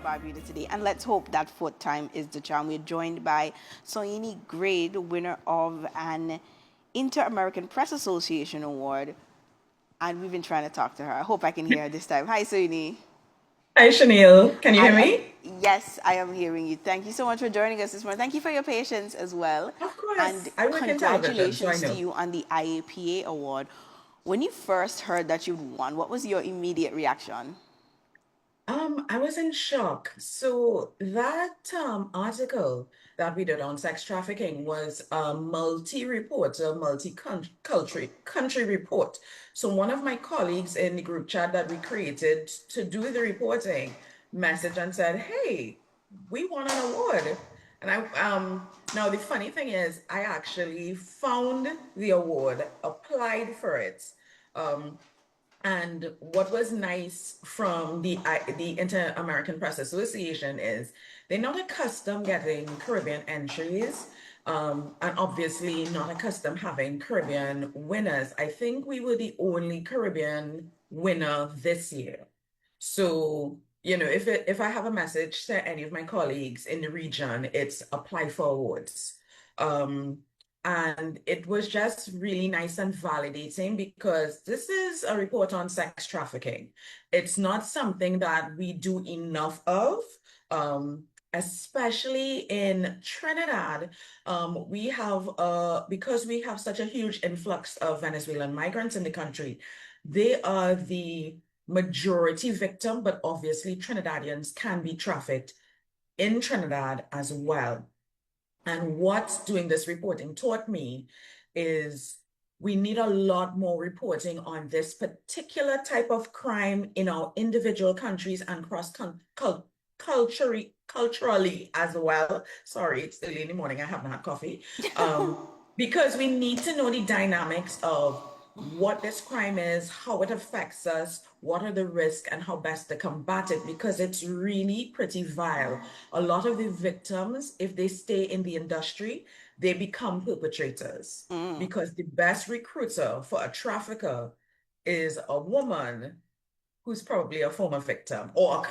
Barbuda today, and let's hope that fourth time is the charm. We're joined by Soini Gray, the winner of an Inter-American Press Association Award, and we've been trying to talk to her. I hope I can hear her this time. Hi, Soini. Hi, Chaneil. Can you I hear am, me? yes, I am hearing you. Thank you so much for joining us this morning. Thank you for your patience as well. Of And course. I work in television, so I congratulations to know. you on the IAPA award. When you first heard that you'd won, what was your immediate reaction? I was in shock. So that article that we did on sex trafficking was a multi-report, a multi-country report. So one of my colleagues in the group chat that we created to do the reporting messaged and said, "Hey, we won an award." And I now the funny thing is I actually found the award, applied for it. Um, and what was nice from the Inter-American Press Association is they're not accustomed getting Caribbean entries, and obviously not accustomed having Caribbean winners. I think we were the only Caribbean winner this year. So, if I have a message to any of my colleagues in the region, it's apply for awards. Um, and it was just really nice and validating because this is a report on sex trafficking. It's not something that we do enough of, especially in Trinidad. Because we have such a huge influx of Venezuelan migrants in the country, they are the majority victim, but obviously Trinidadians can be trafficked in Trinidad as well. And what doing this reporting taught me is we need a lot more reporting on this particular type of crime in our individual countries and culturally as well. Sorry, it's early in the morning. I haven't had coffee. Because we need to know the dynamics of what this crime is, how it affects us, what are the risks, and how best to combat it, because it's really pretty vile. A lot of the victims, if they stay in the industry, they become perpetrators Mm. because the best recruiter for a trafficker is a woman who's probably a former victim or a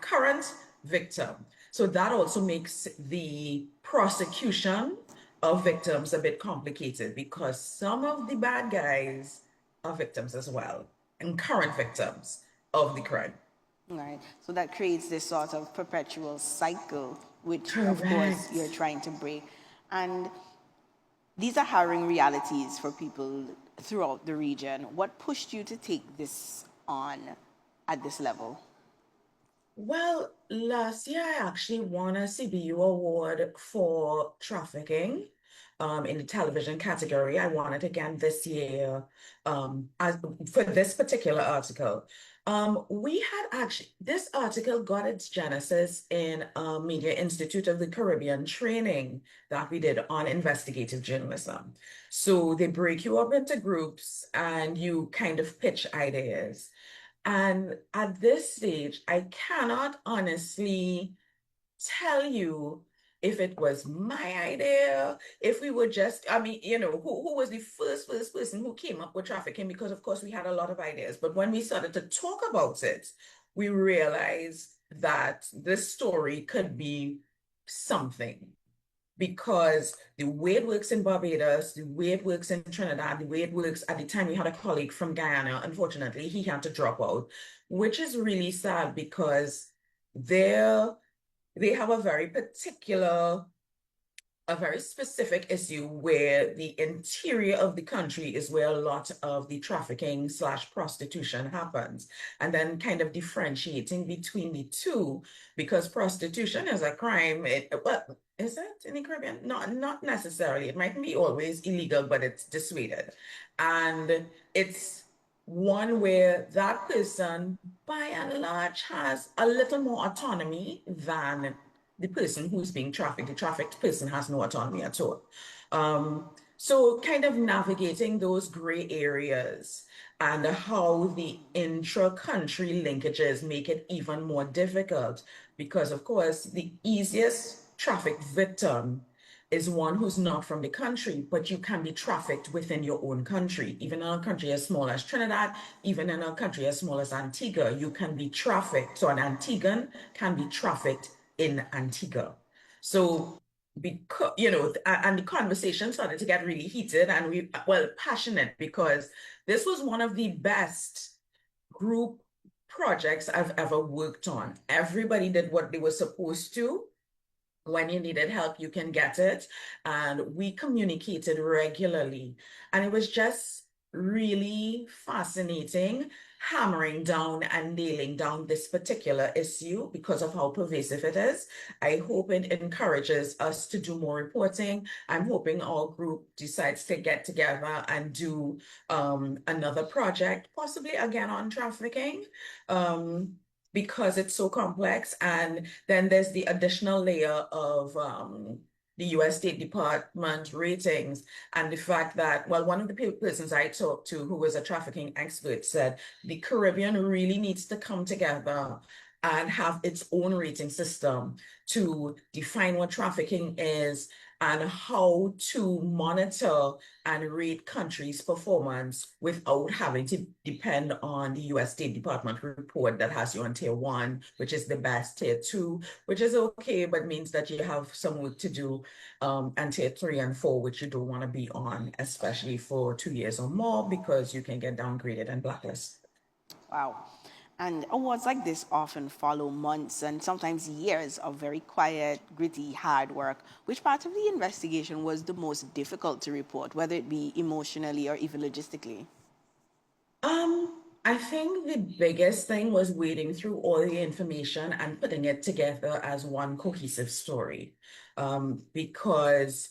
current victim. So that also makes the prosecution of victims a bit complicated because some of the bad guys are victims as well and current victims of the crime. Right. So that creates this sort of perpetual cycle, which of course you're Correct. trying to break. And these are harrowing realities for people throughout the region. What pushed you to take this on at this level? Well, last year I actually won a CBU award for trafficking in the television category. I won it again this year as for this particular article. We had actually, this article got its genesis in a Media Institute of the Caribbean training that we did on investigative journalism. So they break you up into groups and you kind of pitch ideas. And at this stage, I cannot honestly tell you if it was my idea, if we were just, I mean, who was the first person who came up with trafficking? Because of course we had a lot of ideas. But when we started to talk about it, we realized that this story could be something because the way it works in Barbados, the way it works in Trinidad, the way it works at the time we had a colleague from Guyana, unfortunately, he had to drop out, which is really sad because they're they have a very specific issue where the interior of the country is where a lot of the trafficking slash prostitution happens. And then kind of differentiating between the two, because prostitution is a crime. Well, is it in the Caribbean? Not necessarily. It might be always illegal, but it's dissuaded. And it's one where that person, by and large, has a little more autonomy than the person who's being trafficked. The trafficked person has no autonomy at all. So kind of navigating those gray areas and how the intra-country linkages make it even more difficult because, of course, the easiest traffic victim is one who's not from the country, but you can be trafficked within your own country. Even in a country as small as Trinidad, even in a country as small as Antigua, you can be trafficked. So an Antiguan can be trafficked in Antigua. So because and the conversation started to get really heated and passionate, because this was one of the best group projects I've ever worked on. Everybody did what they were supposed to. When you needed help, you can get it. And we communicated regularly. And it was just really fascinating, hammering down and nailing down this particular issue because of how pervasive it is. I hope it encourages us to do more reporting. I'm hoping our group decides to get together and do another project, possibly again on trafficking. Because it's so complex. And then there's the additional layer of the US State Department ratings and the fact that, well, one of the persons I talked to who was a trafficking expert said the Caribbean really needs to come together and have its own rating system to define what trafficking is and how to monitor and rate countries' performance without having to depend on the US State Department report that has you on tier 1, which is the best, tier 2, which is okay, but means that you have some work to do, and tier 3 and 4, which you don't want to be on, especially for 2 years or more, because you can get downgraded and blacklisted. Wow. And awards like this often follow months and sometimes years of very quiet, gritty, hard work. Which part of the investigation was the most difficult to report, whether it be emotionally or even logistically? I think the biggest thing was wading through all the information and putting it together as one cohesive story. Because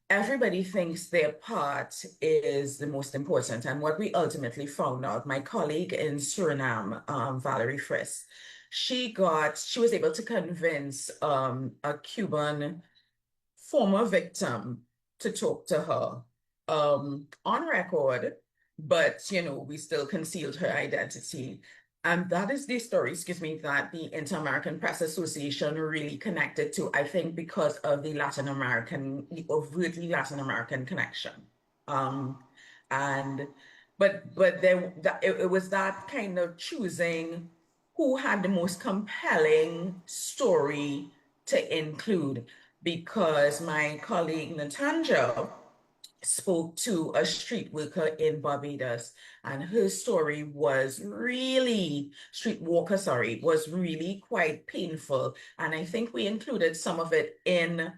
everybody thinks their part is the most important. And what we ultimately found out, my colleague in Suriname, Valerie Friss, she was able to convince a Cuban former victim to talk to her on record, but we still concealed her identity. And that is the story, excuse me, that the Inter-American Press Association really connected to, I think, because of the overtly Latin American connection. Um, and but it was that kind of choosing who had the most compelling story to include, because my colleague Natanja spoke to a street worker in Barbados, and her story was really, street walker, sorry, was really quite painful. And I think we included some of it in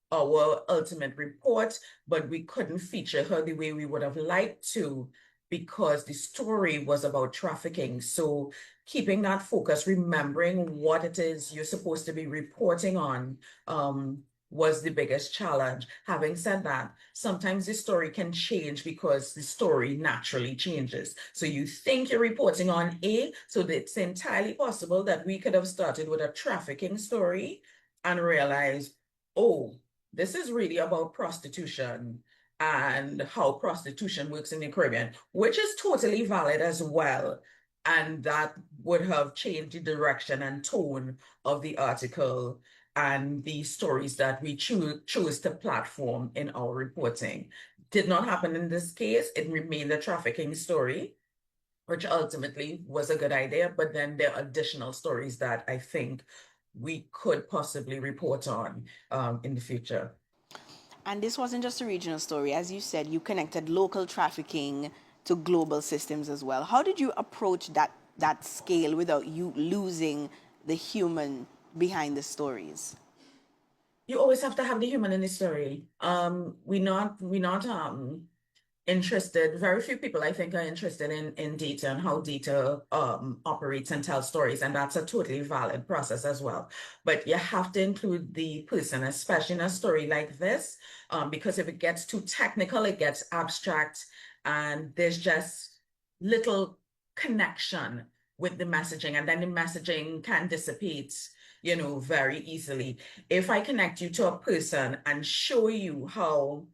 our ultimate report, but we couldn't feature her the way we would have liked to because the story was about trafficking. So keeping that focus, remembering what it is you're supposed to be reporting on, was the biggest challenge. Having said that, sometimes the story can change because the story naturally changes. So you think you're reporting on A, so it's entirely possible that we could have started with a trafficking story and realized, oh, this is really about prostitution and how prostitution works in the Caribbean, which is totally valid as well. And that would have changed the direction and tone of the article and the stories that we choose to platform in our reporting. Did not happen in this case. It remained a trafficking story, which ultimately was a good idea. But then there are additional stories that I think we could possibly report on in the future. And this wasn't just a regional story. As you said, you connected local trafficking to global systems as well. How did you approach that scale without you losing the human behind the stories? You always have to have the human in the story. We're not interested. Very few people, I think, are interested in data and how data operates and tells stories, and that's a totally valid process as well. But you have to include the person, especially in a story like this, because if it gets too technical, it gets abstract, and there's just little connection with the messaging, and then the messaging can dissipate, very easily. If I connect you to a person and show you how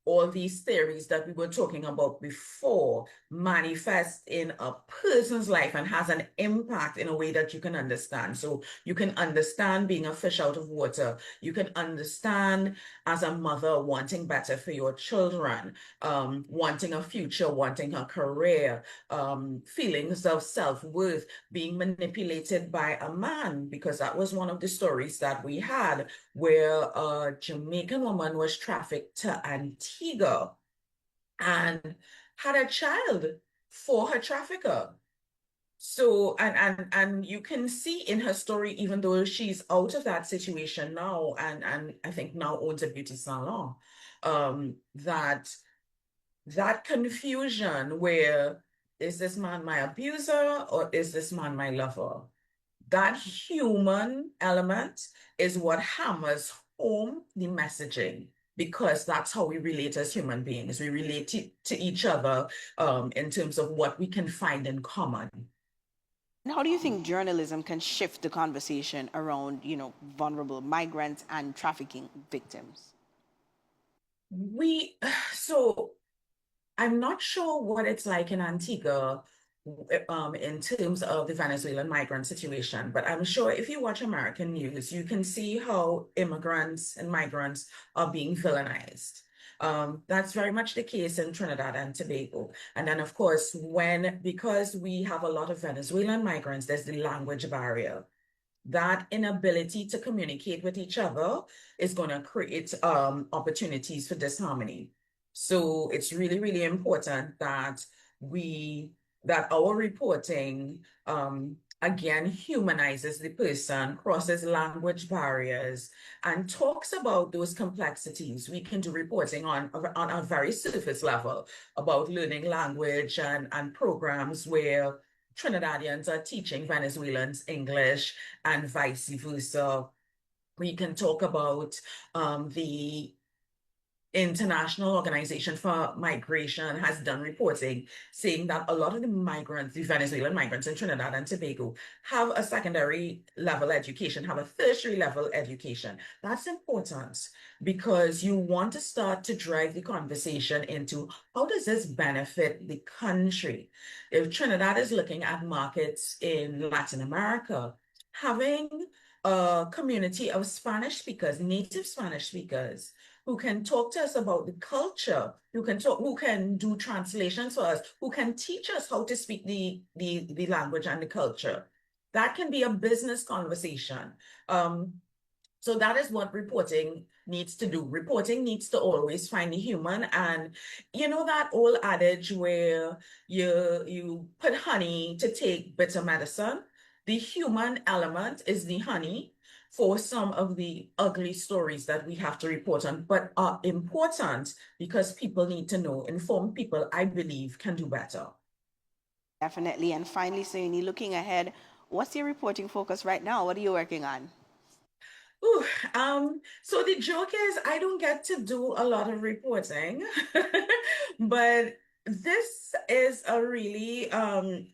all these theories that we were talking about before manifest in a person's life and has an impact in a way that you can understand. So you can understand being a fish out of water. You can understand as a mother wanting better for your children, wanting a future, wanting a career, feelings of self-worth, being manipulated by a man, because that was one of the stories that we had where a Jamaican woman was trafficked to Antigua and had a child for her trafficker. So, and you can see in her story, even though she's out of that situation now, and I think now owns a beauty salon, that confusion where is this man my abuser or is this man my lover? That human element is what hammers home the messaging because that's how we relate as human beings. We relate to each other in terms of what we can find in common. And how do you think journalism can shift the conversation around, vulnerable migrants and trafficking victims? We, so I'm not sure what it's like in Antigua in terms of the Venezuelan migrant situation, but I'm sure if you watch American news, you can see how immigrants and migrants are being villainized. That's very much the case in Trinidad and Tobago. And then, of course, because we have a lot of Venezuelan migrants, there's the language barrier. That inability to communicate with each other is going to create opportunities for disharmony. So it's really, really important that we that our reporting again humanizes the person, crosses language barriers, and talks about those complexities. We can do reporting on a very surface level about learning language and programs where Trinidadians are teaching Venezuelans English and vice versa. We can talk about the International Organization for Migration has done reporting saying that a lot of the migrants, the Venezuelan migrants in Trinidad and Tobago, have a secondary level education, have a tertiary level education. That's important because you want to start to drive the conversation into how does this benefit the country? If Trinidad is looking at markets in Latin America, having a community of Spanish speakers, native Spanish speakers, who can talk to us about the culture, who can do translations for us, who can teach us how to speak the language and the culture. That can be a business conversation. So that is what reporting needs to do. Reporting needs to always find the human. And you know that old adage where you put honey to take bitter medicine? The human element is the honey for some of the ugly stories that we have to report on, but are important because people need to know. Informed people, I believe, can do better. Definitely. And finally, Sayuni, looking ahead, what's your reporting focus right now? What are you working on? Ooh, so the joke is I don't get to do a lot of reporting, but this is a really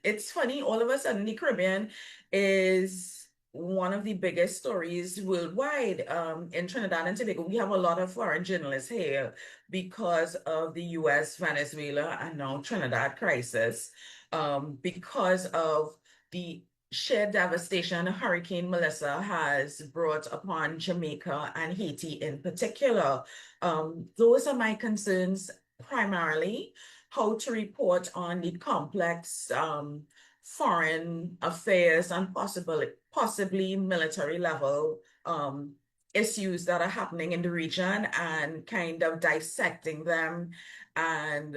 it's funny, all of a sudden the Caribbean is one of the biggest stories worldwide. In Trinidad and Tobago, we have a lot of foreign journalists here because of the US, Venezuela, and now Trinidad crisis, because of the sheer devastation Hurricane Melissa has brought upon Jamaica and Haiti in particular. Those are my concerns primarily, how to report on the complex foreign affairs and possibly military level issues that are happening in the region and kind of dissecting them and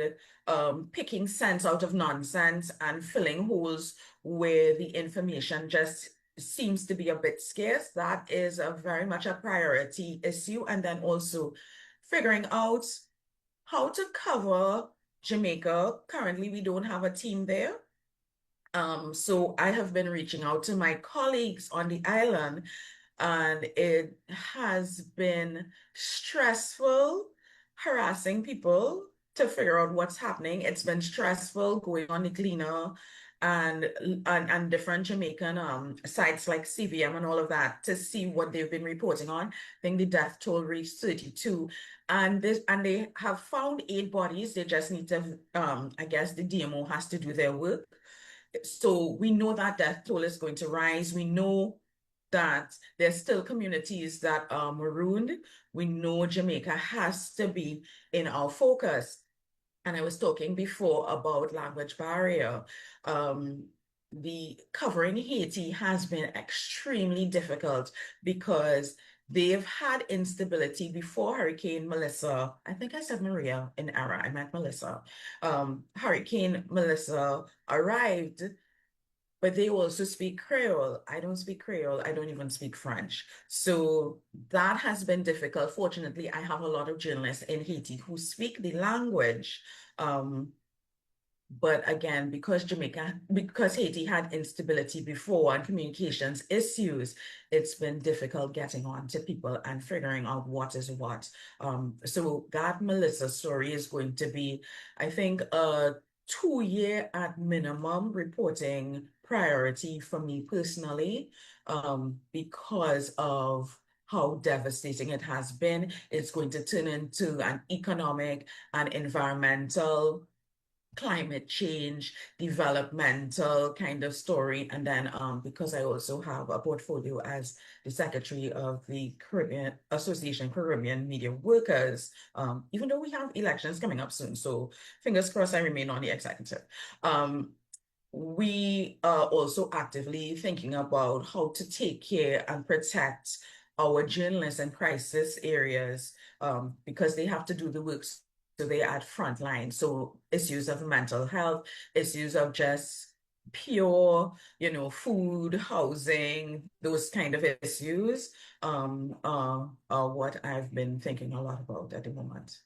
picking sense out of nonsense and filling holes where the information just seems to be a bit scarce. That is a very much a priority issue. And then also figuring out how to cover Jamaica. Currently, we don't have a team there. So I have been reaching out to my colleagues on the island, and it has been stressful harassing people to figure out what's happening. It's been stressful going on the cleaner and different Jamaican sites like CVM and all of that to see what they've been reporting on. I think the death toll reached 32, and they have found 8 bodies. They just need to I guess the DMO has to do their work. So we know that death toll is going to rise. We know that there's still communities that are marooned. We know Jamaica has to be in our focus. And I was talking before about language barrier. Um, the covering Haiti has been extremely difficult because they've had instability before Hurricane Melissa. I think I said Maria in error. I meant Melissa. Hurricane Melissa arrived, but they also speak Creole. I don't speak Creole. I don't even speak French. So that has been difficult. Fortunately, I have a lot of journalists in Haiti who speak the language. Um, but again, because Haiti had instability before and communications issues, it's been difficult getting on to people and figuring out what is what. So that Melissa story is going to be, I think, a 2 year at minimum reporting priority for me personally, because of how devastating it has been. It's going to turn into an economic and environmental climate change, developmental kind of story. And then because I also have a portfolio as the secretary of the Caribbean Association Caribbean Media Workers, even though we have elections coming up soon, so fingers crossed I remain on the executive. We are also actively thinking about how to take care and protect our journalists in crisis areas, because they have to do the work. So they at frontline. So issues of mental health, issues of just pure, food, housing, those kind of issues, are what I've been thinking a lot about at the moment.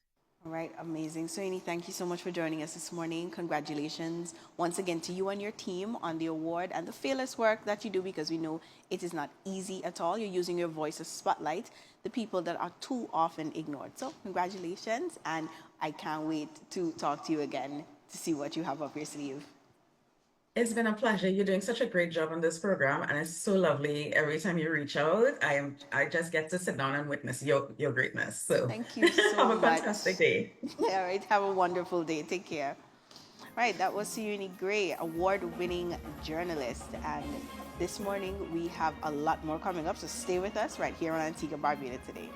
All right, amazing. Soini, thank you so much for joining us this morning. Congratulations once again to you and your team on the award and the fearless work that you do, because we know it is not easy at all. You're using your voice to spotlight the people that are too often ignored. So, congratulations, and I can't wait to talk to you again to see what you have up your sleeve. It's been a pleasure. You're doing such a great job on this program, and it's so lovely every time you reach out. I just get to sit down and witness your greatness. So Thank you so have a much. fantastic day. All right, have a wonderful day. Take care. Right, that was Suyuni Gray, award-winning journalist. And this morning we have a lot more coming up, so stay with us right here on Antigua Barbuda today.